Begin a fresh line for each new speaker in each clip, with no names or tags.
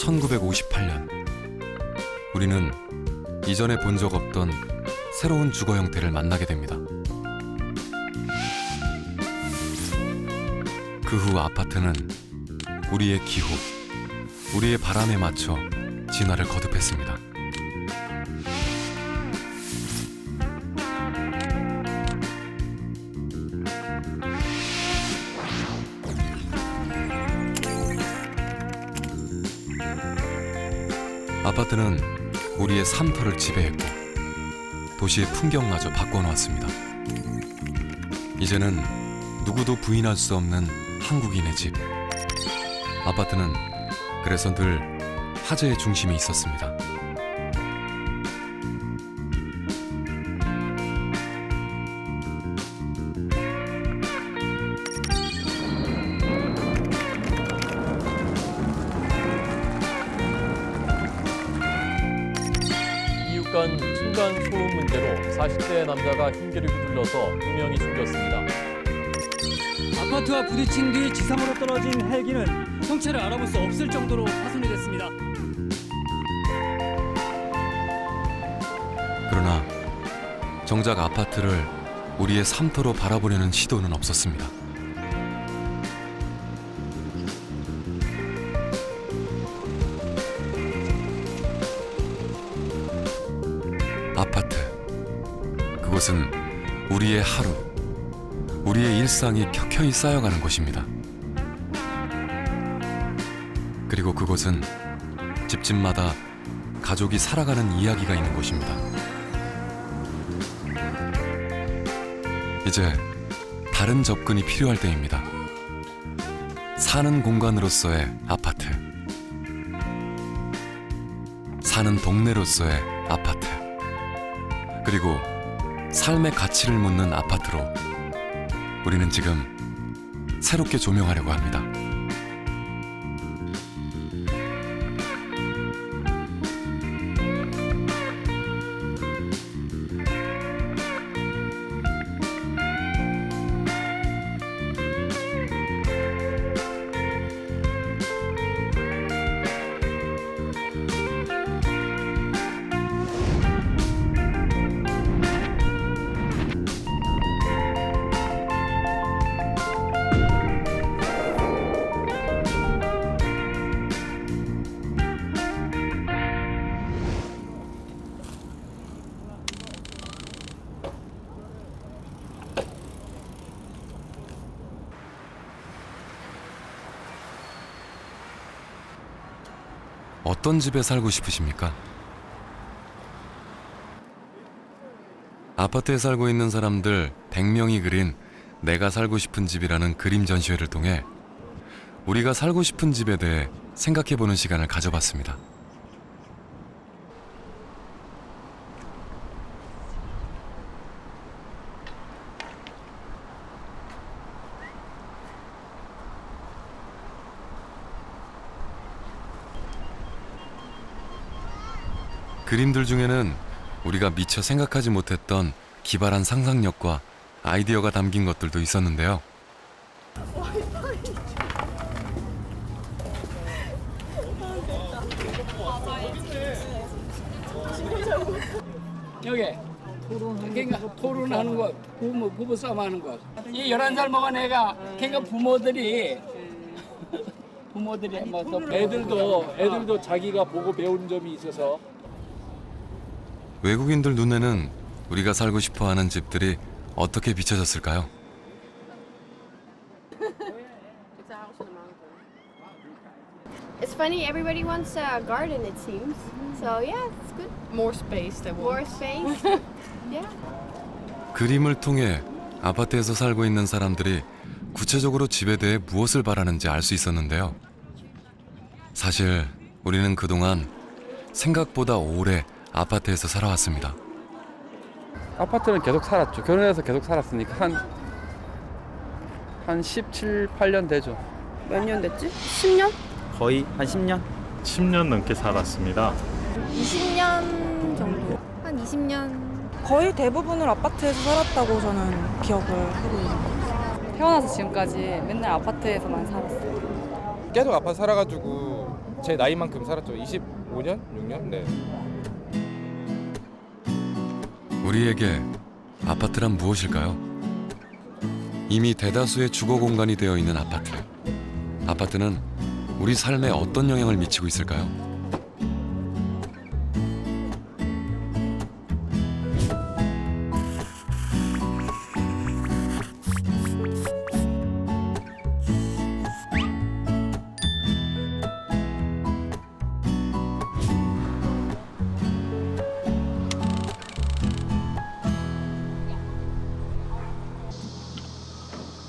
1958년 우리는 이전에 본 적 없던 새로운 주거 형태를 만나게 됩니다. 그 후 아파트는 우리의 기후, 우리의 바람에 맞춰 진화를 거듭했습니다. 아파트는 우리의 삶터를 지배했고 도시의 풍경마저 바꿔놓았습니다. 이제는 누구도 부인할 수 없는 한국인의 집. 아파트는 그래서 늘 화제의 중심에 있었습니다.
이웃 간 층간 소음 문제로 40대 남자가 흉기를 휘둘러서 2명이 숨졌습니다.
아파트와 부딪힌 뒤 지상으로 떨어진 헬기는 형체를 알아볼 수 없을 정도로 파손이 됐습니다.
그러나 정작 아파트를 우리의 삶터로 바라보려는 시도는 없었습니다. 아파트, 그곳은 우리의 하루, 우리의 일상이 켜켜이 쌓여가는 곳입니다. 그리고 그곳은 집집마다 가족이 살아가는 이야기가 있는 곳입니다. 이제 다른 접근이 필요할 때입니다. 사는 공간으로서의 아파트, 사는 동네로서의 아파트, 그리고 삶의 가치를 묻는 아파트로 우리는 지금 새롭게 조명하려고 합니다. 어떤 집에 살고 싶으십니까? 아파트에 살고 있는 사람들 100명이 그린 내가 살고 싶은 집이라는 그림 전시회를 통해 우리가 살고 싶은 집에 대해 생각해보는 시간을 가져봤습니다. 그림들 중에는 우리가 미처 생각하지 못했던 기발한 상상력과 아이디어가 담긴 것들도 있었는데요.
여기 토론하는 것, 부부 싸움하는 것. 이 11살 먹은 애가 걔가 부모들이 뭐
애들도 자기가 보고 배우는 점이 있어서
외국인들 눈에는 우리가 살고 싶어하는 집들이 어떻게 비춰졌을까요?
It's funny, everybody wants a garden, it seems. So yeah, it's good.
More space they want.
More space. Yeah.
그림을 통해 아파트에서 살고 있는 사람들이 구체적으로 집에 대해 무엇을 바라는지 알 수 있었는데요. 사실 우리는 그동안 생각보다 오래 아파트에서 살아왔습니다.
아파트는 계속 살았죠. 결혼해서 계속 살았으니까 한 17, 8년 되죠.
몇 년 됐지? 10년?
거의 한 10년?
10년 넘게 살았습니다.
20년 정도. 한 20년.
거의 대부분을 아파트에서 살았다고 저는 기억을 하고 있어요.
태어나서 지금까지 맨날 아파트에서만 살았어요.
계속 아파트 살아가지고
제 나이만큼 살았죠. 25년? 6년? 네.
우리에게 아파트란 무엇일까요? 이미 대다수의 주거 공간이 되어 있는 아파트. 아파트는 우리 삶에 어떤 영향을 미치고 있을까요?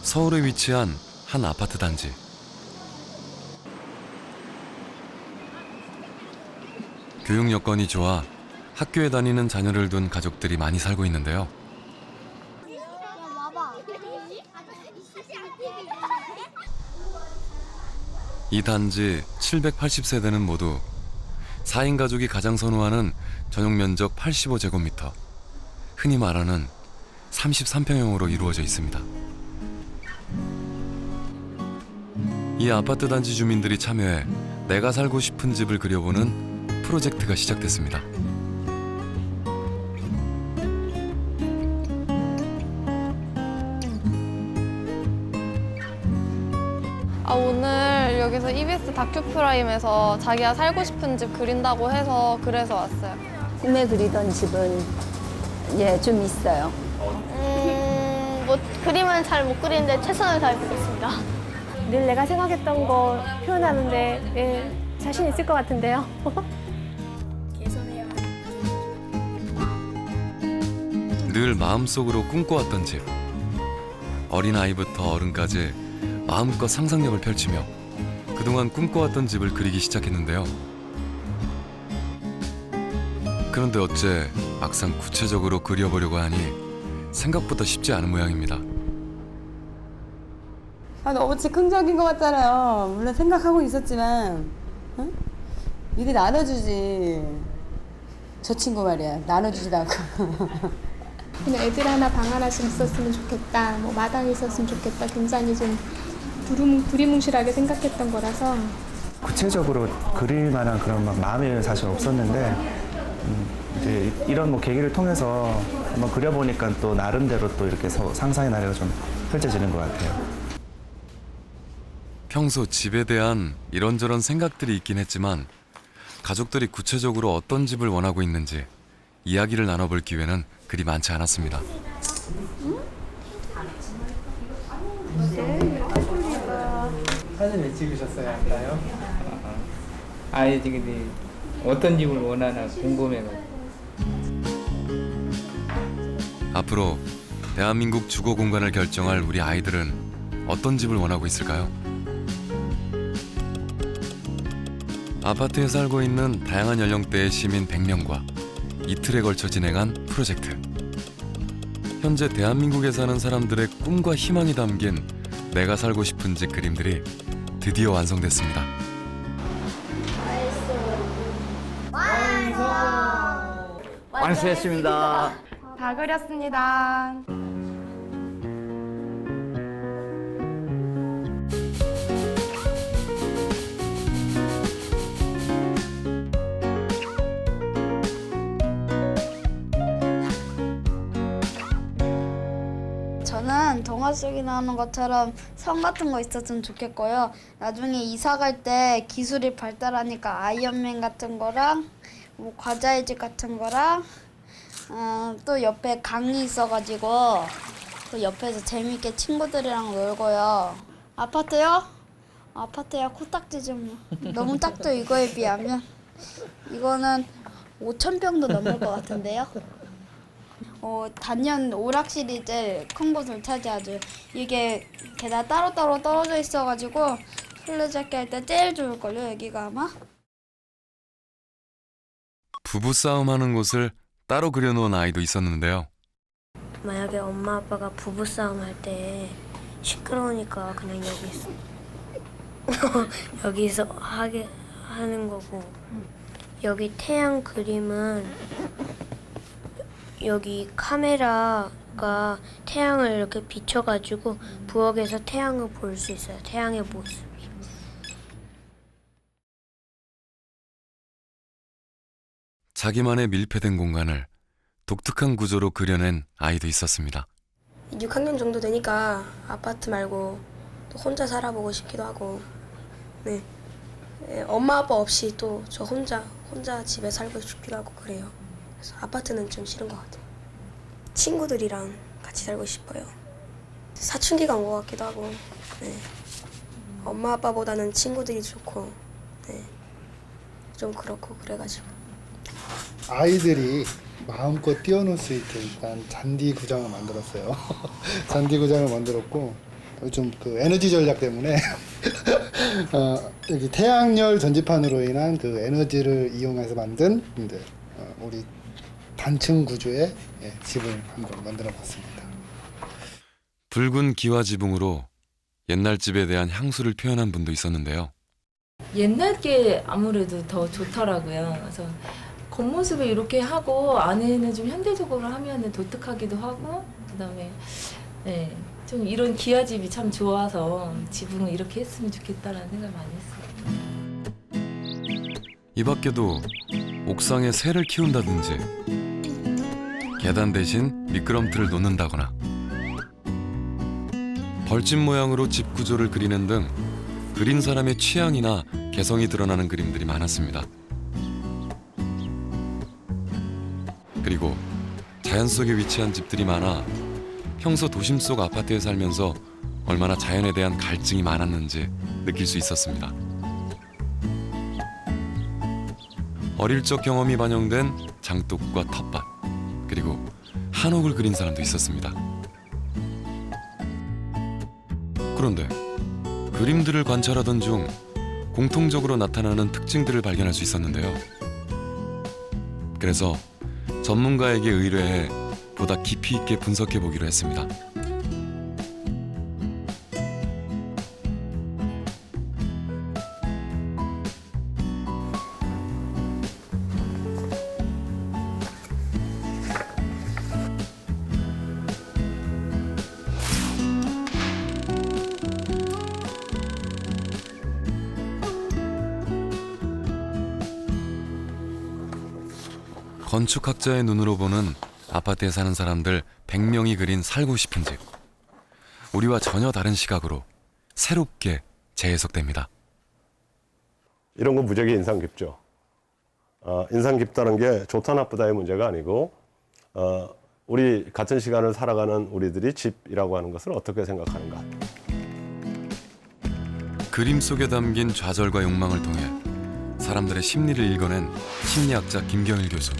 서울에 위치한 한 아파트 단지. 교육 여건이 좋아 학교에 다니는 자녀를 둔 가족들이 많이 살고 있는데요. 이 단지 780세대는 모두 4인 가족이 가장 선호하는 전용 면적 85제곱미터, 흔히 말하는 33평형으로 이루어져 있습니다. 이 아파트 단지 주민들이 참여해 내가 살고 싶은 집을 그려보는 프로젝트가 시작됐습니다.
오늘 여기서 EBS 다큐프라임에서 자기가 살고 싶은 집 그린다고 해서 그래서 왔어요.
꿈에 그리던 집은 좀 있어요.
뭐 그림은 잘 못 그리는데 최선을 다해보겠습니다.
늘 내가 생각했던 거 표현하는데 자신 있을 것 같은데요.
개선해요.
늘 마음속으로 꿈꿔왔던 집. 어린아이부터 어른까지 마음껏 상상력을 펼치며 그동안 꿈꿔왔던 집을 그리기 시작했는데요. 그런데 어째 막상 구체적으로 그려보려고 하니 생각보다 쉽지 않은 모양입니다.
너무 즉흥적인 것 같잖아요. 물론 생각하고 있었지만 미리 나눠주지. 저 친구 말이야. 나눠주지도 않고.
그냥 애들 하나 방 하나씩 있었으면 좋겠다. 뭐 마당에 있었으면 좋겠다. 굉장히 좀 두리뭉실하게 생각했던 거라서.
구체적으로 그릴 만한 그런 마음이 사실 없었는데 이제 이런 계기를 통해서 한번 그려보니까 또 나름대로 또 이렇게 상상의 나래가 좀 펼쳐지는 것 같아요.
평소 집에 대한 이런저런 생각들이 있긴 했지만 가족들이 구체적으로 어떤 집을 원하고 있는지 이야기를 나눠볼 기회는 그리 많지 않았습니다.
사진 왜 찍으셨어요? 할까요? 아이들이 어떤 집을 원하나 궁금해가지고.
앞으로 대한민국 주거 공간을 결정할 우리 아이들은 어떤 집을 원하고 있을까요? 아파트에 살고 있는 다양한 연령대의 시민 100명과 이틀에 걸쳐 진행한 프로젝트. 현재 대한민국에 사는 사람들의 꿈과 희망이 담긴 내가 살고 싶은 집 그림들이 드디어 완성됐습니다.
완수했습니다.
다 그렸습니다.
저는 동화 속에 나오는 것처럼 성 같은 거 있었으면 좋겠고요. 나중에 이사 갈 때 기술이 발달하니까 아이언맨 같은 거랑 뭐 과자의 집 같은 거랑 또 옆에 강이 있어가지고 그 옆에서 재밌게 친구들이랑 놀고요. 아파트요? 아파트야 코딱지 좀 너무 작죠. 이거에 비하면 이거는 5,000평도 넘을 것 같은데요. 단연 오락실이 제일 큰 곳을 차지하죠. 이게 게다 따로따로 떨어져 있어가지고 술래잡기 할 때 제일 좋을걸요, 여기가 아마?
부부싸움하는 곳을 따로 그려놓은 아이도 있었는데요.
만약에 엄마 아빠가 부부싸움 할 때 시끄러우니까 그냥 여기서 하게 하는 거고, 여기 태양 그림은 여기 카메라가 태양을 이렇게 비춰가지고 부엌에서 태양을 볼 수 있어요. 태양의 모습.
자기만의 밀폐된 공간을 독특한 구조로 그려낸 아이도 있었습니다.
6학년 정도 되니까 아파트 말고 또 혼자 살아보고 싶기도 하고, 네. 엄마 아빠 없이 또 저 혼자 집에 살고 싶기도 하고 그래요. 그래서 아파트는 좀 싫은 것 같아요. 친구들이랑 같이 살고 싶어요. 사춘기가 온 것 같기도 하고, 네. 엄마 아빠보다는 친구들이 좋고, 네. 좀 그렇고 그래가지고.
아이들이 마음껏 뛰어놀 수 있게 일단 잔디 구장을 만들었어요. 잔디 구장을 만들었고, 좀 그 에너지 전략 때문에 여기 태양열 전지판으로 인한 그 에너지를 이용해서 만든 이제 우리 단층 구조의 집을 한번 만들어봤습니다.
붉은 기와 지붕으로 옛날 집에 대한 향수를 표현한 분도 있었는데요.
옛날 게 아무래도 더 좋더라고요. 그래서 겉모습을 이렇게 하고 안에는 좀 현대적으로 하면은 독특하기도 하고, 그다음에 네, 좀 이런 기와집이 참 좋아서 지붕을 이렇게 했으면 좋겠다라는 생각을 많이 했어요.
이 밖에도 옥상에 새를 키운다든지 계단 대신 미끄럼틀을 놓는다거나 벌집 모양으로 집 구조를 그리는 등 그린 사람의 취향이나 개성이 드러나는 그림들이 많았습니다. 그리고 자연 속에 위치한 집들이 많아 평소 도심 속 아파트에 살면서 얼마나 자연에 대한 갈증이 많았는지 느낄 수 있었습니다. 어릴 적 경험이 반영된 장독과 텃밭, 그리고 한옥을 그린 사람도 있었습니다. 그런데 그림들을 관찰하던 중 공통적으로 나타나는 특징들을 발견할 수 있었는데요. 그래서 전문가에게 의뢰해 보다 깊이 있게 분석해 보기로 했습니다. 건축학자의 눈으로 보는 아파트에 사는 사람들 100명이 그린 살고 싶은 집. 우리와 전혀 다른 시각으로 새롭게 재해석됩니다.
이런 건 무지하게 인상 깊죠. 인상 깊다는 게 좋다 나쁘다의 문제가 아니고 우리 같은 시간을 살아가는 우리들이 집이라고 하는 것을 어떻게 생각하는가.
그림 속에 담긴 좌절과 욕망을 통해 사람들의 심리를 읽어낸 심리학자 김경일 교수.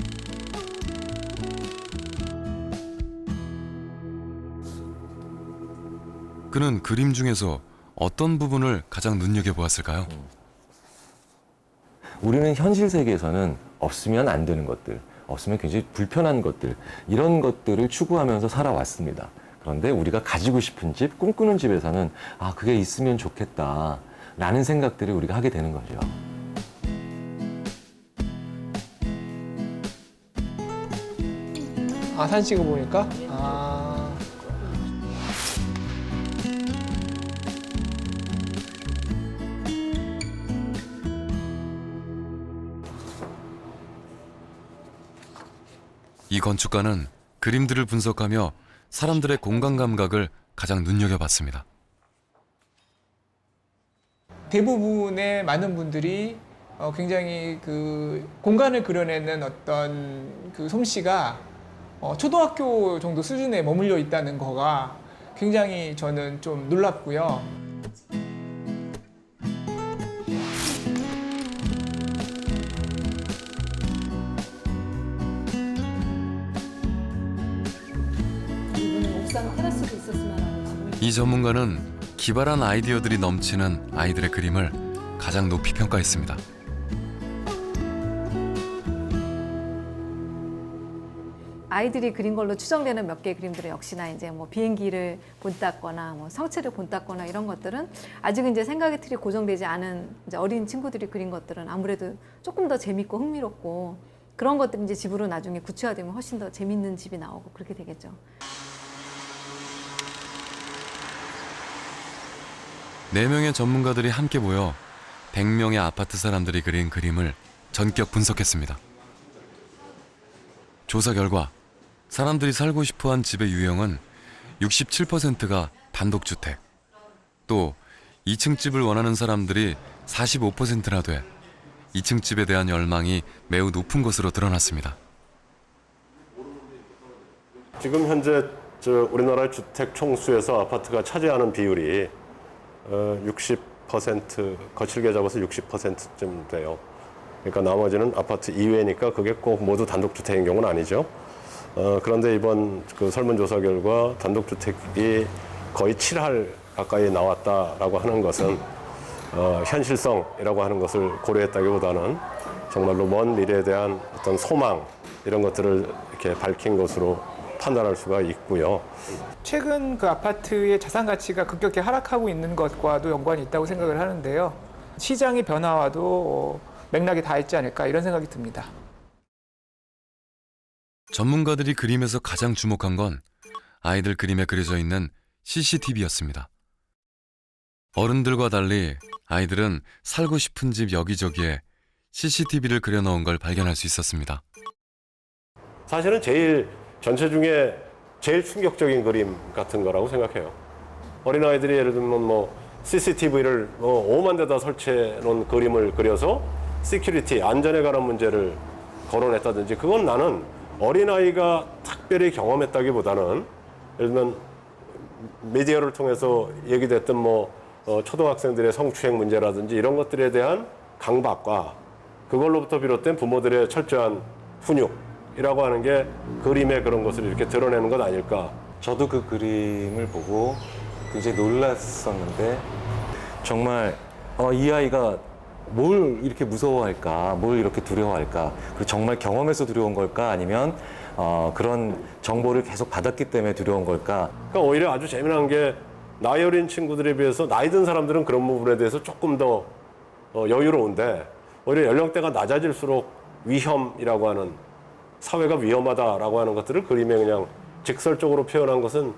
그는 그림 중에서 어떤 부분을 가장 눈여겨보았을까요?
우리는 현실 세계에서는 없으면 안 되는 것들, 없으면 굉장히 불편한 것들, 이런 것들을 추구하면서 살아왔습니다. 그런데 우리가 가지고 싶은 집, 꿈꾸는 집에서는 그게 있으면 좋겠다 라는 생각들을 우리가 하게 되는 거죠.
사진 찍어보니까
이 건축가는 그림들을 분석하며 사람들의 공간 감각을 가장 눈여겨봤습니다.
대부분의 많은 분들이 굉장히 그 공간을 그려내는 어떤 그 솜씨가 초등학교 정도 수준에 머물러 있다는 거가 굉장히 저는 좀 놀랍고요.
이 전문가는 기발한 아이디어들이 넘치는 아이들의 그림을 가장 높이 평가했습니다.
아이들이 그린 걸로 추정되는 몇 개의 그림들은 역시나 이제 뭐 비행기를 본땄거나 뭐 성체를 본땄거나 이런 것들은 아직은 이제 생각의 틀이 고정되지 않은 이제 어린 친구들이 그린 것들은 아무래도 조금 더 재밌고 흥미롭고 그런 것들이 이제 집으로 나중에 구체화되면 훨씬 더 재밌는 집이 나오고 그렇게 되겠죠.
네 명의 전문가들이 함께 모여 100명의 아파트 사람들이 그린 그림을 전격 분석했습니다. 조사 결과 사람들이 살고 싶어한 집의 유형은 67%가 단독주택, 또 2층 집을 원하는 사람들이 45%나 돼 2층 집에 대한 열망이 매우 높은 것으로 드러났습니다.
지금 현재 우리나라의 주택 총수에서 아파트가 차지하는 비율이 60%, 거칠게 잡아서 60%쯤 돼요. 그러니까 나머지는 아파트 이외니까 그게 꼭 모두 단독주택인 경우는 아니죠. 그런데 이번 그 설문조사 결과 단독주택이 거의 7할 가까이 나왔다라고 하는 것은 현실성이라고 하는 것을 고려했다기보다는 정말로 먼 미래에 대한 어떤 소망 이런 것들을 이렇게 밝힌 것으로 판단할 수가 있고요.
최근 그 아파트의 자산 가치가 급격히 하락하고 있는 것과도 연관이 있다고 생각을 하는데요. 시장의 변화와도 맥락이 다 있지 않을까 이런 생각이 듭니다.
전문가들이 그림에서 가장 주목한 건 아이들 그림에 그려져 있는 CCTV였습니다. 어른들과 달리 아이들은 살고 싶은 집 여기저기에 CCTV를 그려넣은 걸 발견할 수 있었습니다.
사실은 전체 중에 제일 충격적인 그림 같은 거라고 생각해요. 어린아이들이 예를 들면 뭐 CCTV를 5만 대다 설치해 놓은 그림을 그려서 시큐리티, 안전에 관한 문제를 거론했다든지, 그건 나는 어린아이가 특별히 경험했다기보다는 예를 들면 미디어를 통해서 얘기됐던 초등학생들의 성추행 문제라든지 이런 것들에 대한 강박과 그걸로부터 비롯된 부모들의 철저한 훈육이라고 하는 게 그림의 그런 것을 이렇게 드러내는 것 아닐까.
저도 그 그림을 보고 굉장히 놀랐었는데, 정말 이 아이가 뭘 이렇게 무서워할까, 뭘 이렇게 두려워할까, 그리고 정말 경험해서 두려운 걸까, 아니면 그런 정보를 계속 받았기 때문에 두려운 걸까.
그러니까 오히려 아주 재미난 게 나이 어린 친구들에 비해서 나이 든 사람들은 그런 부분에 대해서 조금 더 여유로운데, 오히려 연령대가 낮아질수록 위험이라고 하는, 사회가 위험하다라고 하는 것들을 그림에 그냥 직설적으로 표현한 것은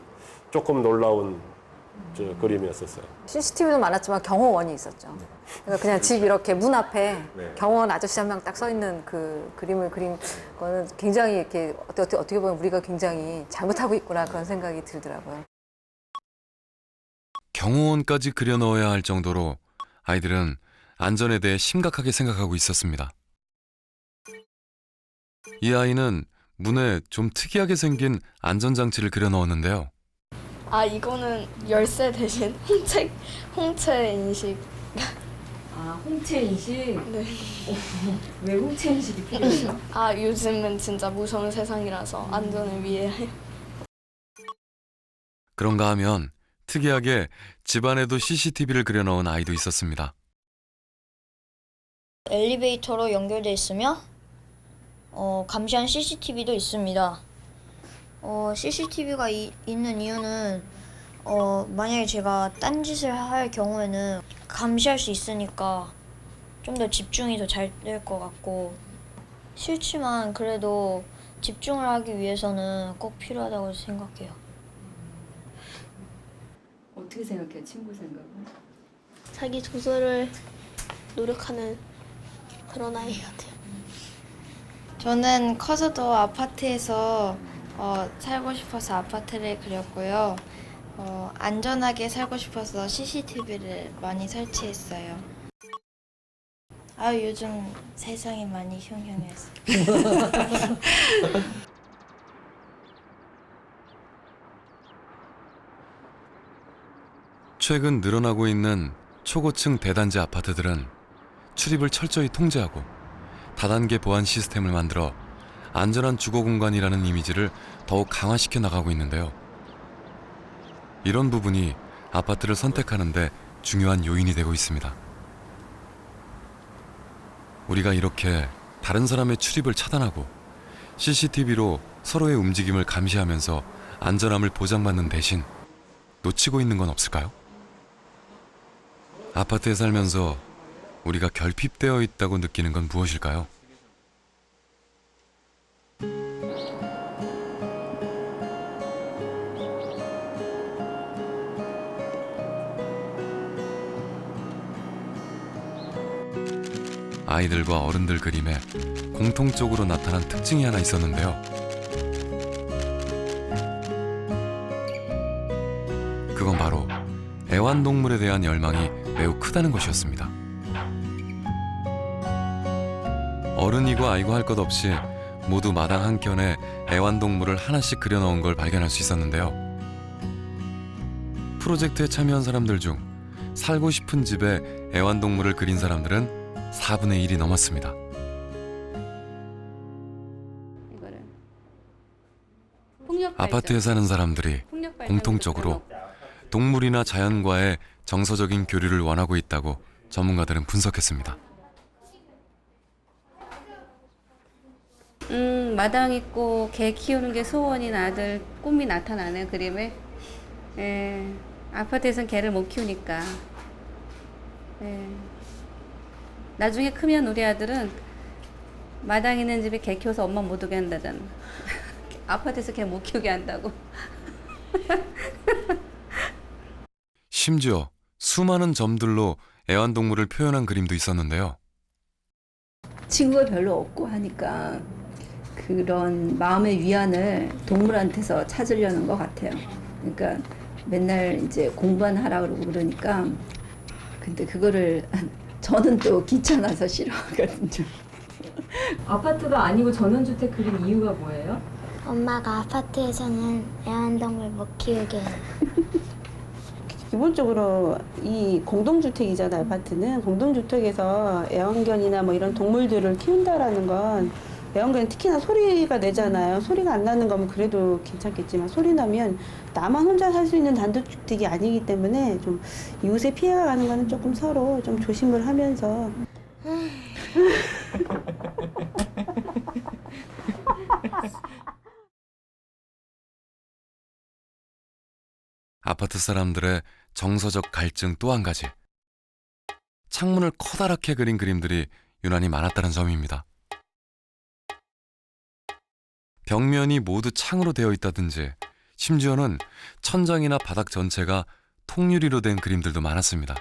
조금 놀라운 그림이었었어요.
CCTV도 많았지만 경호원이 있었죠. 그러니까 그냥 집 이렇게 문 앞에 경호원 아저씨 한 명 딱 서 있는 그 그림을 그린 거는 굉장히 이렇게 어떻게 보면 우리가 굉장히 잘못하고 있구나 그런 생각이 들더라고요.
경호원까지 그려 넣어야 할 정도로 아이들은 안전에 대해 심각하게 생각하고 있었습니다. 이 아이는 문에 좀 특이하게 생긴 안전장치를 그려 넣었는데요.
아, 이거는 열쇠 대신 홍채 인식.
아, 홍채 인식?
네.
왜 홍채 인식이 필요해요?
아, 요즘은 진짜 무서운 세상이라서 안전을 위해.
그런가 하면 특이하게 집안에도 CCTV를 그려 넣은 아이도 있었습니다.
엘리베이터로 연결돼 있으며 감시한 CCTV도 있습니다. CCTV가 있는 이유는 만약에 제가 딴짓을 할 경우에는 감시할 수 있으니까 좀 더 집중이 더 잘 될 것 같고, 싫지만 그래도 집중을 하기 위해서는 꼭 필요하다고 생각해요.
어떻게 생각해요, 친구 생각은?
자기 조절을 노력하는 그런 아이 같아요.
저는 커서도 아파트에서 살고 싶어서 아파트를 그렸고요. 안전하게 살고 싶어서 CCTV를 많이 설치했어요. 요즘 세상이 많이 흉흉해서.
최근 늘어나고 있는 초고층 대단지 아파트들은 출입을 철저히 통제하고 다단계 보안 시스템을 만들어 안전한 주거 공간이라는 이미지를 더욱 강화시켜 나가고 있는데요. 이런 부분이 아파트를 선택하는 데 중요한 요인이 되고 있습니다. 우리가 이렇게 다른 사람의 출입을 차단하고 CCTV로 서로의 움직임을 감시하면서 안전함을 보장받는 대신 놓치고 있는 건 없을까요? 아파트에 살면서 우리가 결핍되어 있다고 느끼는 건 무엇일까요? 아이들과 어른들 그림에 공통적으로 나타난 특징이 하나 있었는데요. 애완동물에 대한 열망이 매우 크다는 것이었습니다. 어른이고 아이고 할 것 없이 모두 마당 한켠에 애완동물을 하나씩 그려넣은 걸 발견할 수 있었는데요. 프로젝트에 참여한 사람들 중 살고 싶은 집에 애완동물을 그린 사람들은 4분의 1이 넘었습니다. 아파트에 사는 사람들이 공통적으로 동물이나 자연과의 정서적인 교류를 원하고 있다고 전문가들은 분석했습니다.
마당 있고 개 키우는 게 소원인 아들 꿈이 나타나는 그림에 아파트에선 개를 못 키우니까 나중에 크면 우리 아들은 마당 있는 집에 개 키워서 엄마 못 오게 한다잖아. 아파트에서 개 못 키우게 한다고.
심지어 수많은 점들로 애완동물을 표현한 그림도 있었는데요.
친구가 별로 없고 하니까 그런 마음의 위안을 동물한테서 찾으려는 것 같아요. 그러니까 맨날 이제 공부만 하라 그러고 그러니까 근데 그거를 저는 또 귀찮아서 싫어하거든요.
아파트가 아니고 전원주택 그린 이유가 뭐예요?
엄마가 아파트에서는 애완동물 못 키우게 해요.
기본적으로 이 공동주택이잖아요. 아파트는 공동주택에서 애완견이나 뭐 이런 동물들을 키운다라는 건 애완견은 특히나 소리가 내잖아요. 소리가 안 나는 거면 그래도 괜찮겠지만 소리 나면 나만 혼자 살 수 있는 단독주택이 아니기 때문에 좀 이웃에 피해가 가는 거는 조금 서로 좀 조심을 하면서
아파트 사람들의 정서적 갈증 또 한 가지. 창문을 커다랗게 그린 그림들이 유난히 많았다는 점입니다. 벽면이 모두 창으로 되어 있다든지 심지어는 천장이나 바닥 전체가 통유리로 된 그림들도 많았습니다.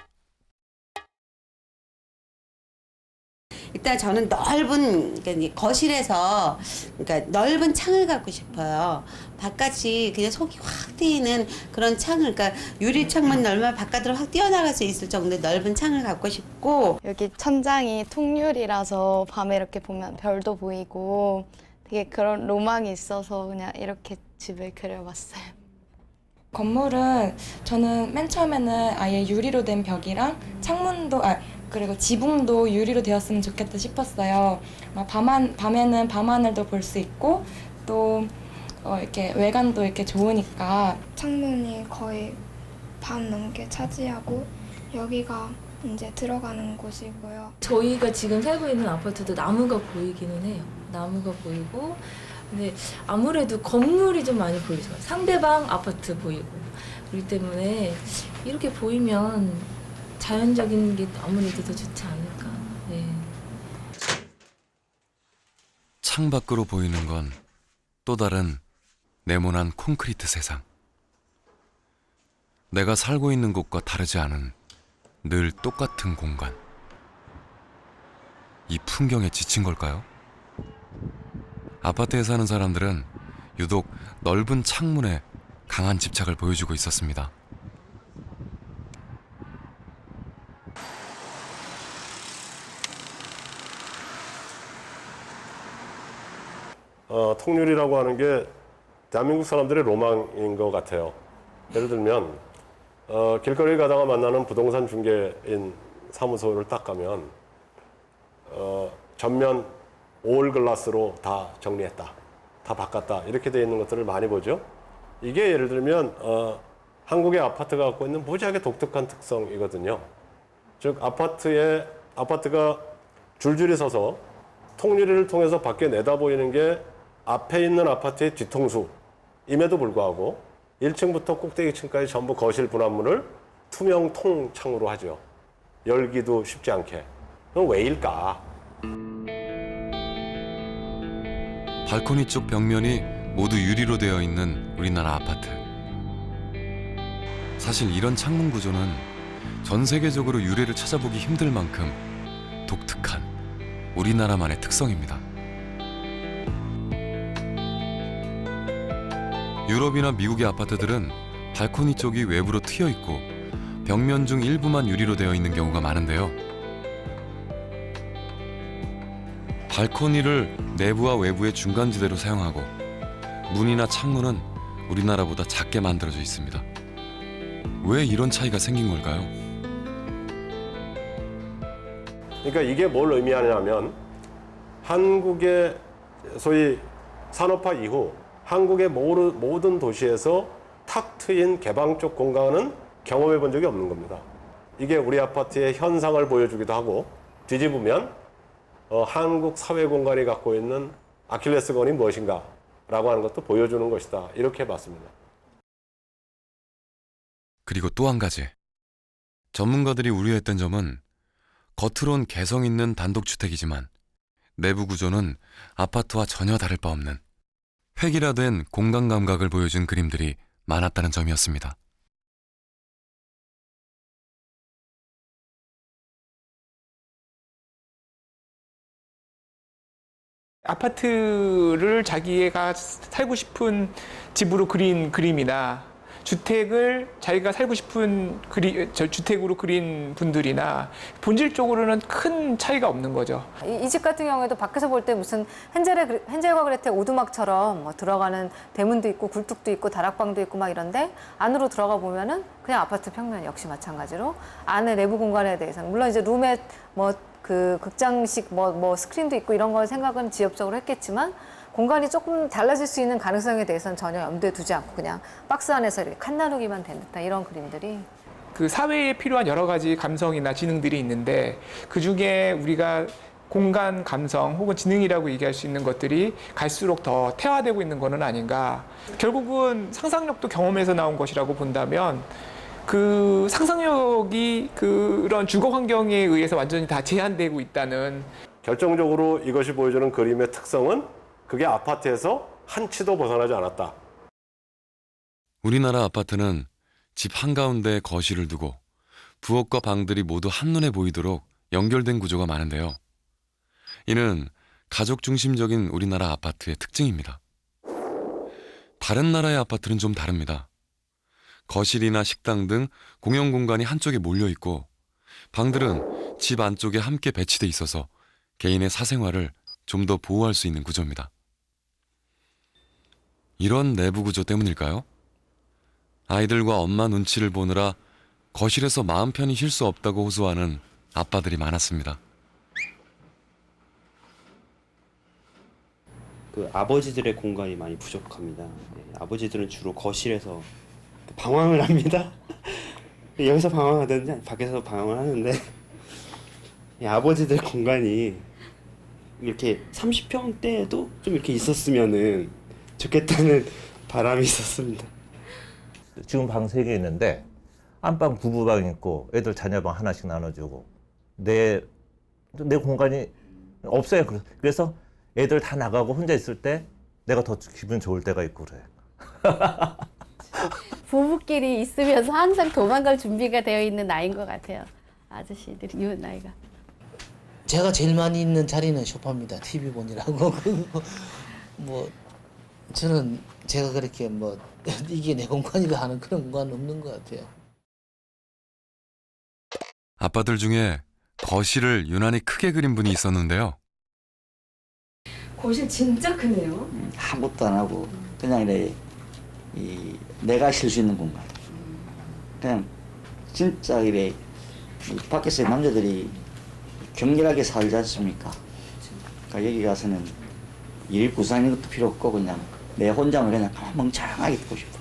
일단 저는 넓은 그러니까 거실에서 그러니까 넓은 창을 갖고 싶어요. 바깥이 그냥 속이 확 트이는 그런 창을 그러니까 유리 창만 열면 바깥으로 확 뛰어나갈 수 있을 정도의 넓은 창을 갖고 싶고
여기 천장이 통유리라서 밤에 이렇게 보면 별도 보이고 되게 그런 로망이 있어서 그냥 이렇게 집을 그려봤어요.
건물은 저는 맨 처음에는 아예 유리로 된 벽이랑 창문도 그리고 지붕도 유리로 되었으면 좋겠다 싶었어요. 밤에는 밤하늘도 볼 수 있고 또 이렇게 외관도 이렇게 좋으니까
창문이 거의 반 넘게 차지하고 여기가 이제 들어가는 곳이고요.
저희가 지금 살고 있는 아파트도 나무가 보이기는 해요. 나무가 보이고 근데 아무래도 건물이 좀 많이 보이죠. 상대방 아파트 보이고 그렇기 때문에 이렇게 보이면 자연적인 게 아무래도 더 좋지 않을까. 네.
창 밖으로 보이는 건 또 다른 네모난 콘크리트 세상. 내가 살고 있는 곳과 다르지 않은 늘 똑같은 공간. 이 풍경에 지친 걸까요? 아파트에 사는 사람들은 유독 넓은 창문에 강한 집착을 보여주고 있었습니다.
통유리라고 하는 게 대한민국 사람들의 로망인 것 같아요. 예를 들면 길거리 가다가 만나는 부동산 중개인 사무소를 딱 가면 전면 올 글라스로 다 정리했다, 다 바꿨다 이렇게 되어 있는 것들을 많이 보죠. 이게 예를 들면 한국의 아파트가 갖고 있는 무지하게 독특한 특성이거든요. 즉 아파트가 줄줄이 서서 통유리를 통해서 밖에 내다보이는 게 앞에 있는 아파트의 뒤통수임에도 불구하고 1층부터 꼭대기층까지 전부 거실 분합문을 투명 통창으로 하죠. 열기도 쉽지 않게. 그럼 왜일까?
발코니 쪽 벽면이 모두 유리로 되어 있는 우리나라 아파트. 사실 이런 창문 구조는 전 세계적으로 유래를 찾아보기 힘들 만큼 독특한 우리나라만의 특성입니다. 유럽이나 미국의 아파트들은 발코니 쪽이 외부로 트여 있고 벽면 중 일부만 유리로 되어 있는 경우가 많은데요. 발코니를 내부와 외부의 중간지대로 사용하고 문이나 창문은 우리나라보다 작게 만들어져 있습니다. 왜 이런 차이가 생긴 걸까요?
그러니까 이게 뭘 의미하냐면 한국의 소위 산업화 이후 한국의 모든 도시에서 탁 트인 개방적 공간은 경험해 본 적이 없는 겁니다. 이게 우리 아파트의 현상을 보여주기도 하고 뒤집으면 한국 사회 공간이 갖고 있는 아킬레스건이 무엇인가 라고 하는 것도 보여주는 것이다. 이렇게 봤습니다.
그리고 또 한 가지. 전문가들이 우려했던 점은 겉으론 개성 있는 단독주택이지만 내부 구조는 아파트와 전혀 다를 바 없는 획일화된 공간 감각을 보여준 그림들이 많았다는 점이었습니다.
아파트를 자기가 살고 싶은 집으로 그린 그림이나 주택을 자기가 살고 싶은 주택으로 그린 분들이나 본질적으로는 큰 차이가 없는 거죠.
이 집 같은 경우에도 밖에서 볼 때 무슨 헨젤과 그레텔 오두막처럼 뭐 들어가는 대문도 있고 굴뚝도 있고 다락방도 있고 막 이런데 안으로 들어가 보면은 그냥 아파트 평면 역시 마찬가지로 안에 내부 공간에 대해서는 물론 이제 룸에 뭐 그 극장식 뭐 스크린도 있고 이런 걸 생각은 지엽적으로 했겠지만 공간이 조금 달라질 수 있는 가능성에 대해서는 전혀 염두에 두지 않고 그냥 박스 안에서 이렇게 칸 나누기만 된 듯한 이런 그림들이
그 사회에 필요한 여러 가지 감성이나 지능들이 있는데 그중에 우리가 공간 감성 혹은 지능이라고 얘기할 수 있는 것들이 갈수록 더 태화되고 있는 거는 아닌가. 결국은 상상력도 경험에서 나온 것이라고 본다면 그 상상력이 그런 주거 환경에 의해서 완전히 다 제한되고 있다는.
결정적으로 이것이 보여주는 그림의 특성은 그게 아파트에서 한 치도 벗어나지 않았다.
우리나라 아파트는 집 한가운데에 거실을 두고 부엌과 방들이 모두 한눈에 보이도록 연결된 구조가 많은데요. 이는 가족 중심적인 우리나라 아파트의 특징입니다. 다른 나라의 아파트는 좀 다릅니다. 거실이나 식당 등 공용 공간이 한쪽에 몰려 있고 방들은 집 안쪽에 함께 배치돼 있어서 개인의 사생활을 좀 더 보호할 수 있는 구조입니다. 이런 내부 구조 때문일까요? 아이들과 엄마 눈치를 보느라 거실에서 마음 편히 쉴 수 없다고 호소하는 아빠들이 많았습니다.
그 아버지들의 공간이 많이 부족합니다. 네, 아버지들은 주로 거실에서 방황을 합니다. 여기서 방황하든지 밖에서 방황을 하는데 아버지들 공간이 이렇게 30평대에도 좀 이렇게 있었으면은 좋겠다는 바람이 있었습니다.
지금 방 3개 있는데 안방 부부방 있고 애들 자녀방 하나씩 나눠주고 내 공간이 없어요. 그래서 애들 다 나가고 혼자 있을 때 내가 더 기분 좋을 때가 있고 그래.
부부끼리 있으면서 항상 도망갈 준비가 되어 있는 나이인 것 같아요. 아저씨들이 이 나이가.
제가 제일 많이 있는 자리는 소파입니다. TV 보느라고. 뭐 저는 제가 그렇게 뭐 이게 내 공간이다 하는 그런 공간은 없는 것 같아요.
아빠들 중에 거실을 유난히 크게 그린 분이 있었는데요.
거실 진짜 크네요.
아무것도 안 하고 그냥 이래 내가 쉴 수 있는 공간. 그냥 진짜 이래 밖에서 남자들이 격렬하게 살지 않습니까? 그러니까 여기 가서는 일 구상하는 것도 필요 없고 그냥 내 혼자만 그냥 멍청하게 있고 싶어.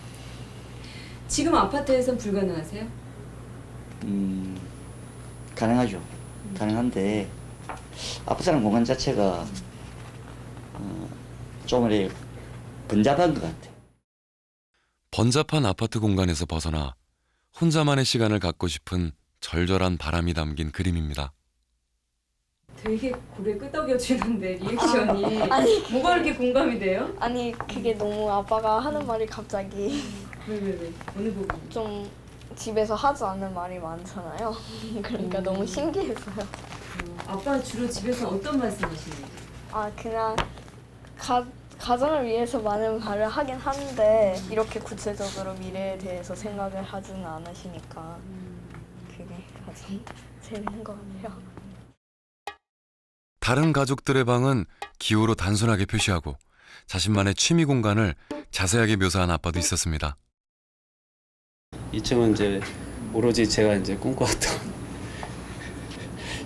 지금 아파트에선 불가능하세요?
가능하죠. 가능한데 아파트라는 공간 자체가 좀 이렇게 번잡한 것 같아.
번잡한 아파트 공간에서 벗어나 혼자만의 시간을 갖고 싶은 절절한 바람이 담긴 그림입니다.
되게 고개 끄덕여주는데 리액션이
아니,
뭐가 이렇게 공감이 돼요?
아니 그게 너무 아빠가 하는 말이 갑자기
왜? 어느 부분?
좀 집에서 하지 않는 말이 많잖아요. 그러니까 너무 신기했어요.
아빠는 주로 집에서 어떤 말씀하시는지?
아 그냥 가정을 위해서 많은 말을 하긴 하는데 이렇게 구체적으로 미래에 대해서 생각을 하지는 않으시니까 재밌는 것 같아요.
다른 가족들의 방은 기호로 단순하게 표시하고 자신만의 취미 공간을 자세하게 묘사한 아빠도 있었습니다.
2층은 이제 오로지 제가 이제 꿈꿔왔던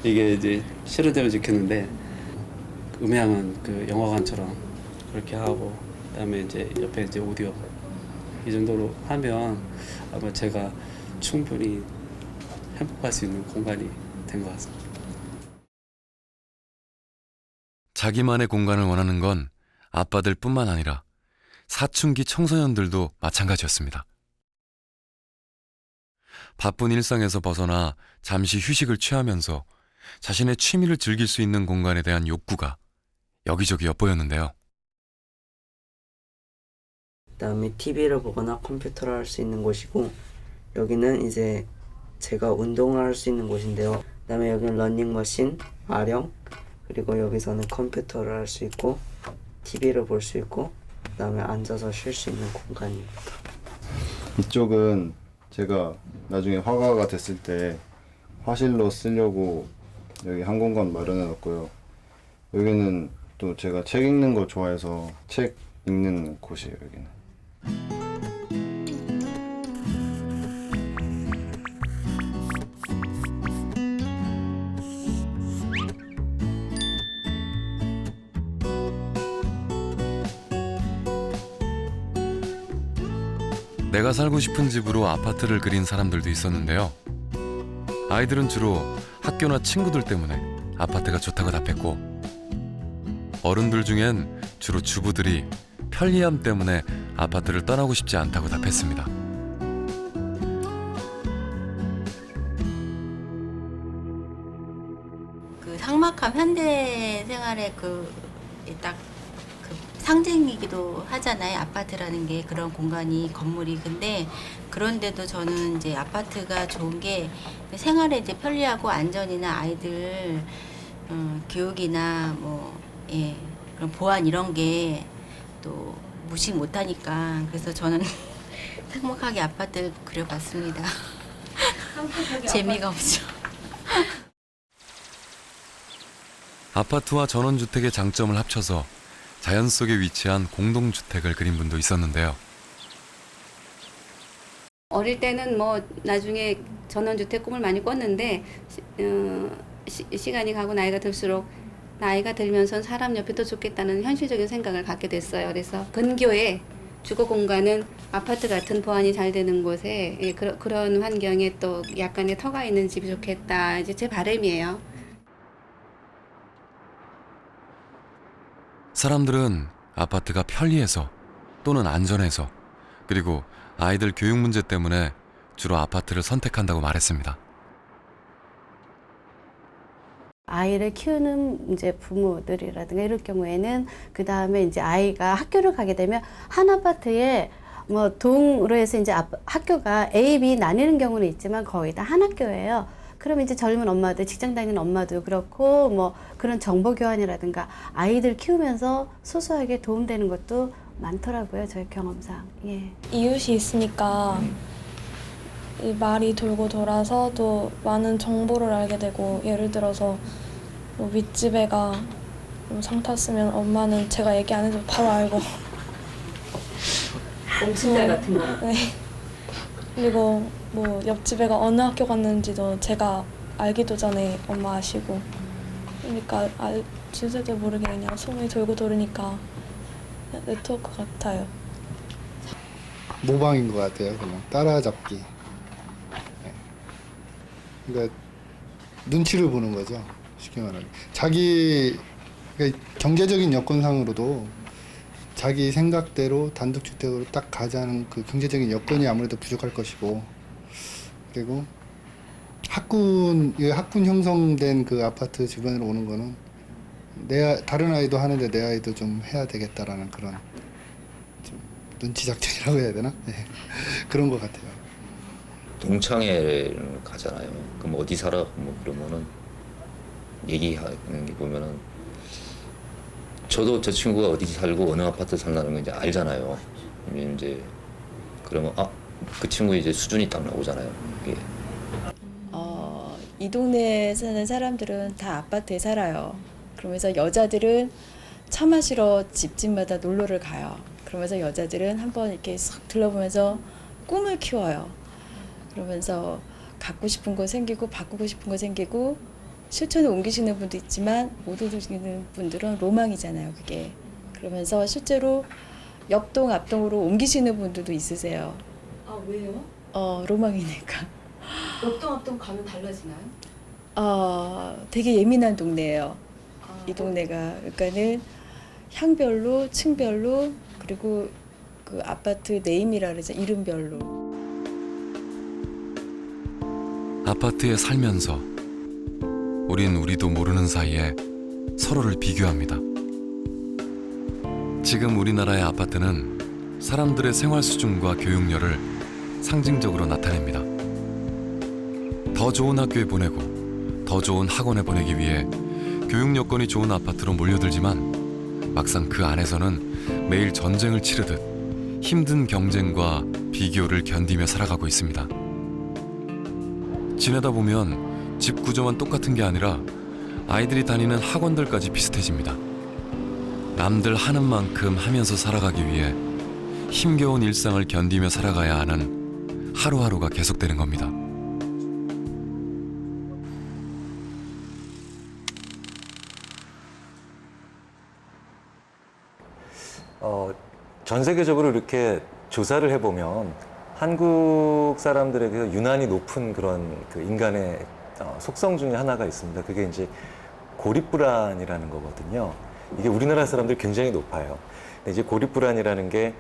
이게 이제 실효대로 지켰는데 음향은 그 영화관처럼 그렇게 하고 그다음에 이제 옆에 이제 오디오 이 정도로 하면 아마 제가 충분히 행복할 수 있는 공간이 된 것 같습니다.
자기만의 공간을 원하는 건 아빠들뿐만 아니라 사춘기 청소년들도 마찬가지였습니다. 바쁜 일상에서 벗어나 잠시 휴식을 취하면서 자신의 취미를 즐길 수 있는 공간에 대한 욕구가 여기저기 엿보였는데요.
그다음에 TV를 보거나 컴퓨터를 할 수 있는 곳이고, 여기는 이제 제가 운동을 할 수 있는 곳인데요. 그다음에 여기는 러닝머신, 아령, 그리고 여기서는 컴퓨터를 할 수 있고 TV를 볼 수 있고, 그다음에 앉아서 쉴 수 있는 공간입니다.
이쪽은 제가 나중에 화가가 됐을 때 화실로 쓰려고 여기 한 공간 마련해 놨고요. 여기는 또 제가 책 읽는 거 좋아해서 책 읽는 곳이에요, 여기는.
내가 살고 싶은 집으로 아파트를 그린 사람들도 있었는데요. 아이들은 주로 학교나 친구들 때문에 아파트가 좋다고 답했고, 어른들 중엔 주로 주부들이 편리함 때문에 아파트를 떠나고 싶지 않다고 답했습니다.
그 삭막한 현대 생활의 딱 상징이기도 하잖아요. 아파트라는 게 그런 공간이 건물이. 근데 그런데도 저는 이제 아파트가 좋은 게 생활에 이제 편리하고 안전이나 아이들 교육이나 그런 보안 이런 게 또 무식 못하니까, 그래서 저는 삭막하게 아파트 그려봤습니다. 재미가 없죠.
아파트와 전원주택의 장점을 합쳐서 자연 속에 위치한 공동주택을 그린 분도 있었는데요.
어릴 때는 뭐 나중에 전원주택 꿈을 많이 꿨는데 시간이 가고 나이가 들수록 나이가 들면서 사람 옆에 더 좋겠다는 현실적인 생각을 갖게 됐어요. 그래서 근교에 주거 공간은 아파트 같은 보안이 잘 되는 곳에 그런 환경에 또 약간의 터가 있는 집이 좋겠다. 이제 제 바람이에요.
사람들은 아파트가 편리해서 또는 안전해서 그리고 아이들 교육 문제 때문에 주로 아파트를 선택한다고 말했습니다.
아이를 키우는 이제 부모들이라든가 이럴 경우에는 그 다음에 이제 아이가 학교를 가게 되면 한 아파트에 뭐 동으로 해서 이제 학교가 A, B 나뉘는 경우는 있지만 거의 다 한 학교예요. 그럼 이제 젊은 엄마들, 직장 다니는 엄마도 그렇고 뭐 그런 정보 교환이라든가 아이들 키우면서 소소하게 도움되는 것도 많더라고요, 저희 경험상. 예.
이웃이 있으니까 이 말이 돌고 돌아서 또 많은 정보를 알게 되고, 예를 들어서 뭐 윗집애가 상 탔으면 엄마는 제가 얘기 안 해도 바로 알고.
옹친달 같은 거.
네. 그리고 뭐 옆집애가 어느 학교 갔는지도 제가 알기도 전에 엄마 아시고. 그러니까 줄새도 모르게 그냥 소문이 돌고 돌으니까 네트워크 같아요.
모방인 것 같아요. 그냥 따라잡기. 그러니까 눈치를 보는 거죠. 쉽게 말하면 자기 그러니까 경제적인 여건상으로도 자기 생각대로 단독주택으로 딱 가자는 그 경제적인 여건이 아무래도 부족할 것이고, 그리고 학군 형성된 그 아파트 주변으로 오는 거는 다른 아이도 하는데 내 아이도 좀 해야 되겠다라는 그런 좀 눈치 작전이라고 해야 되나? 네. 그런 것 같아요.
동창회를 가잖아요. 그럼 어디 살아? 뭐 그러면은 얘기하는 게 보면은 저도 저 친구가 어디 살고 어느 아파트 살라는 거 이제 알잖아요. 이제 그러면 그 친구 이제 수준이 딱 나오잖아요. 이게.
이 동네에 사는 사람들은 다 아파트에 살아요. 그러면서 여자들은 차 마시러 집집마다 놀러를 가요. 그러면서 여자들은 한번 이렇게 싹 둘러보면서 꿈을 키워요. 그러면서 갖고 싶은 거 생기고 바꾸고 싶은 거 생기고 실천에 옮기시는 분도 있지만 못 옮기시는 분들은 로망이잖아요, 그게. 그러면서 실제로 옆동 앞동으로 옮기시는 분들도 있으세요.
아 왜요?
로망이니까.
옆동 앞동 가면 달라지나요?
되게 예민한 동네예요. 이 동네가. 그러니까는 향별로, 층별로, 그리고 그 아파트 네임이라 그러죠. 이름별로.
아파트에 살면서 우린 우리도 모르는 사이에 서로를 비교합니다. 지금 우리나라의 아파트는 사람들의 생활 수준과 교육열을 상징적으로 나타냅니다. 더 좋은 학교에 보내고 더 좋은 학원에 보내기 위해 교육 여건이 좋은 아파트로 몰려들지만 막상 그 안에서는 매일 전쟁을 치르듯 힘든 경쟁과 비교를 견디며 살아가고 있습니다. 지내다 보면 집 구조만 똑같은 게 아니라 아이들이 다니는 학원들까지 비슷해집니다. 남들 하는 만큼 하면서 살아가기 위해 힘겨운 일상을 견디며 살아가야 하는 하루하루가 계속되는 겁니다.
전 세계적으로 이렇게 조사를 해보면 한국 사람들에게 유난히 높은 그런 그 인간의 속성 중에 하나가 있습니다. 그게 이제 고립불안이라는 거거든요. 이게 우리나라 사람들 굉장히 높아요. 근데 이제 고립불안이라는 게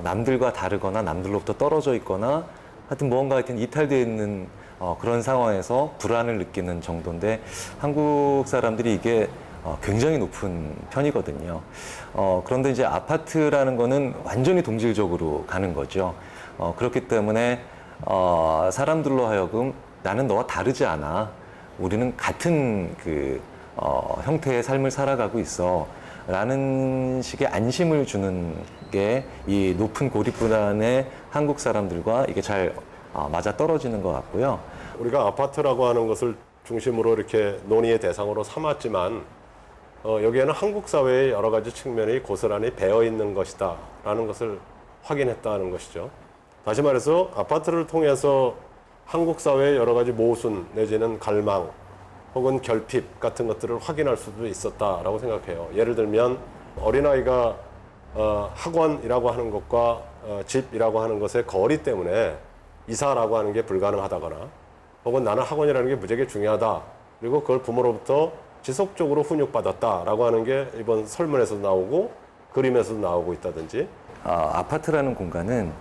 남들과 다르거나 남들로부터 떨어져 있거나 하여튼 뭔가 하여튼 이탈되어 있는 그런 상황에서 불안을 느끼는 정도인데 한국 사람들이 이게 굉장히 높은 편이거든요. 그런데 이제 아파트라는 거는 완전히 동질적으로 가는 거죠. 그렇기 때문에 사람들로 하여금 나는 너와 다르지 않아. 우리는 같은 그 형태의 삶을 살아가고 있어. 라는 식의 안심을 주는 게 이 높은 고립불안의 한국 사람들과 이게 잘 맞아 떨어지는 것 같고요.
우리가 아파트라고 하는 것을 중심으로 이렇게 논의의 대상으로 삼았지만 여기에는 한국 사회의 여러 가지 측면이 고스란히 배어 있는 것이다 라는 것을 확인했다는 것이죠. 다시 말해서 아파트를 통해서 한국 사회의 여러 가지 모순 내지는 갈망 혹은 결핍 같은 것들을 확인할 수도 있었다라고 생각해요. 예를 들면 어린아이가 학원이라고 하는 것과 집이라고 하는 것의 거리 때문에 이사라고 하는 게 불가능하다거나 혹은 나는 학원이라는 게 무지하게 중요하다. 그리고 그걸 부모로부터 지속적으로 훈육받았다라고 하는 게 이번 설문에서도 나오고 그림에서도 나오고 있다든지.
아파트라는 공간은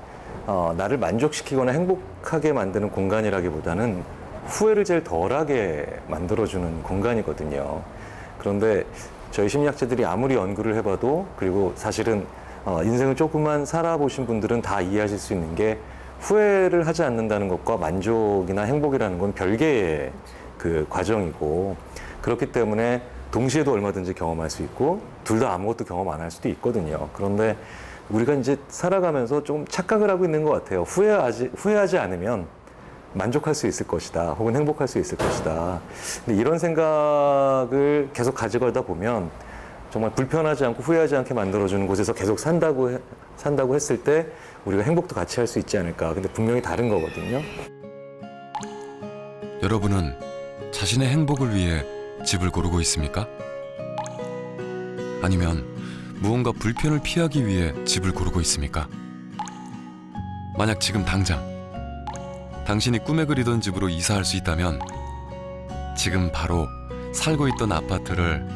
나를 만족시키거나 행복하게 만드는 공간이라기보다는 후회를 제일 덜하게 만들어주는 공간이거든요. 그런데 저희 심리학자들이 아무리 연구를 해봐도 그리고 사실은 인생을 조금만 살아보신 분들은 다 이해하실 수 있는 게 후회를 하지 않는다는 것과 만족이나 행복이라는 건 별개의 그 과정이고 그렇기 때문에 동시에도 얼마든지 경험할 수 있고 둘 다 아무것도 경험 안 할 수도 있거든요. 그런데 우리가 이제 살아가면서 좀 착각을 하고 있는 것 같아요. 후회하지 않으면 만족할 수 있을 것이다. 혹은 행복할 수 있을 것이다. 근데 이런 생각을 계속 가지고 보면 정말 불편하지 않고 후회하지 않게 만들어주는 곳에서 계속 산다고 했을 때 우리가 행복도 같이 할 수 있지 않을까. 근데 분명히 다른 거거든요.
여러분은 자신의 행복을 위해 집을 고르고 있습니까? 아니면 무언가 불편을 피하기 위해 집을 고르고 있습니까? 만약 지금 당장 당신이 꿈에 그리던 집으로 이사할 수 있다면 지금 바로 살고 있던 아파트를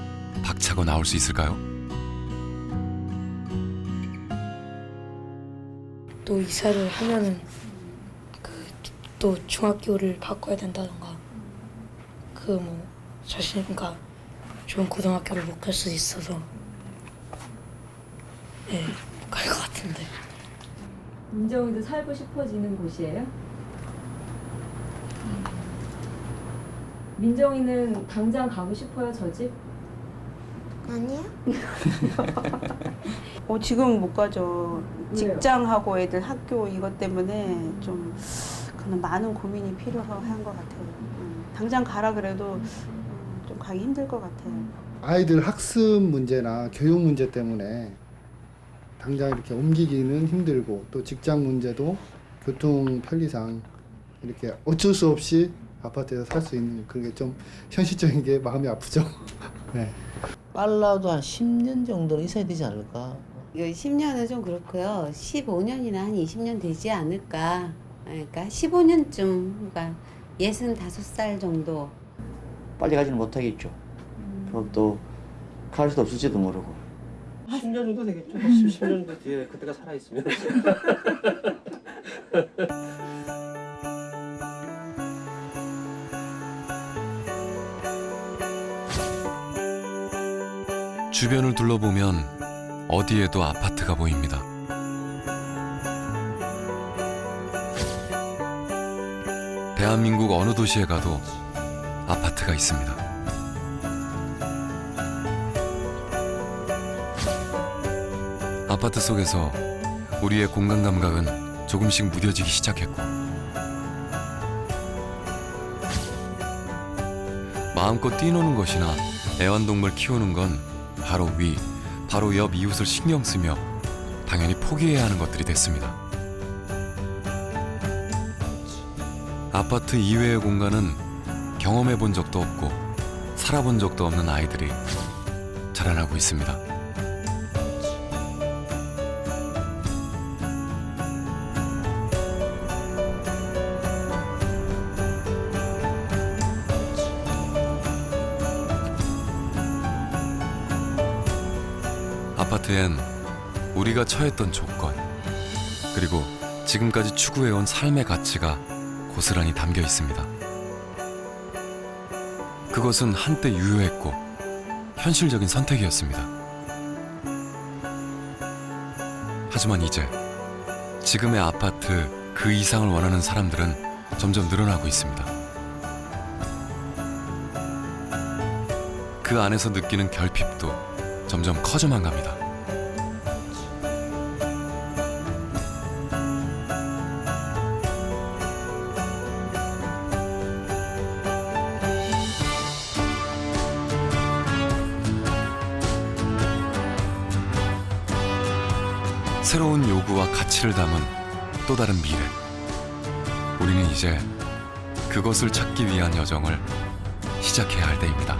박차고 나올 수 있을까요?
또 이사를 하면은 또 중학교를 바꿔야 된다던가 자신과 좋은 고등학교를 못 갈 수 있어서 갈 것 같은데. 민정이도 살고 싶어지는 곳이에요? 민정이는 당장 가고 싶어요, 저 집?
아니요. 지금 못 가죠. 직장하고 애들 학교 이것 때문에 좀 그런 많은 고민이 필요한 것 같아요. 당장 가라 그래도 좀 가기 힘들 것 같아요.
아이들 학습 문제나 교육 문제 때문에 당장 이렇게 옮기기는 힘들고 또 직장 문제도 교통 편리상 이렇게 어쩔 수 없이 아파트에서 살 수 있는 그게 좀 현실적인 게 마음이 아프죠. 네.
빨라도 한 10년 정도는 있어야 되지 않을까?
10년은 좀 그렇고요. 15년이나 한 20년 되지 않을까. 그러니까 15년쯤, 그러니까 65살 정도.
빨리 가지는 못하겠죠. 그럼 또 갈 수도 없을지도 모르고.
10년 정도 되겠죠. 10년 정도 뒤에 그때가 살아있으면.
주변을 둘러보면 어디에도 아파트가 보입니다. 대한민국 어느 도시에 가도 아파트가 있습니다. 아파트 속에서 우리의 공간 감각은 조금씩 무뎌지기 시작했고, 마음껏 뛰노는 것이나 애완동물 키우는 건 바로 위, 바로 옆 이웃을 신경 쓰며 당연히 포기해야 하는 것들이 됐습니다. 아파트 이외의 공간은 경험해 본 적도 없고 살아본 적도 없는 아이들이 자라나고 있습니다. 아파트엔 우리가 처했던 조건, 그리고 지금까지 추구해온 삶의 가치가 고스란히 담겨 있습니다. 그것은 한때 유효했고 현실적인 선택이었습니다. 하지만 이제 지금의 아파트 그 이상을 원하는 사람들은 점점 늘어나고 있습니다. 그 안에서 느끼는 결핍도 점점 커져만 갑니다. 새로운 요구와 가치를 담은 또 다른 미래. 우리는 이제 그것을 찾기 위한 여정을 시작해야 할 때입니다.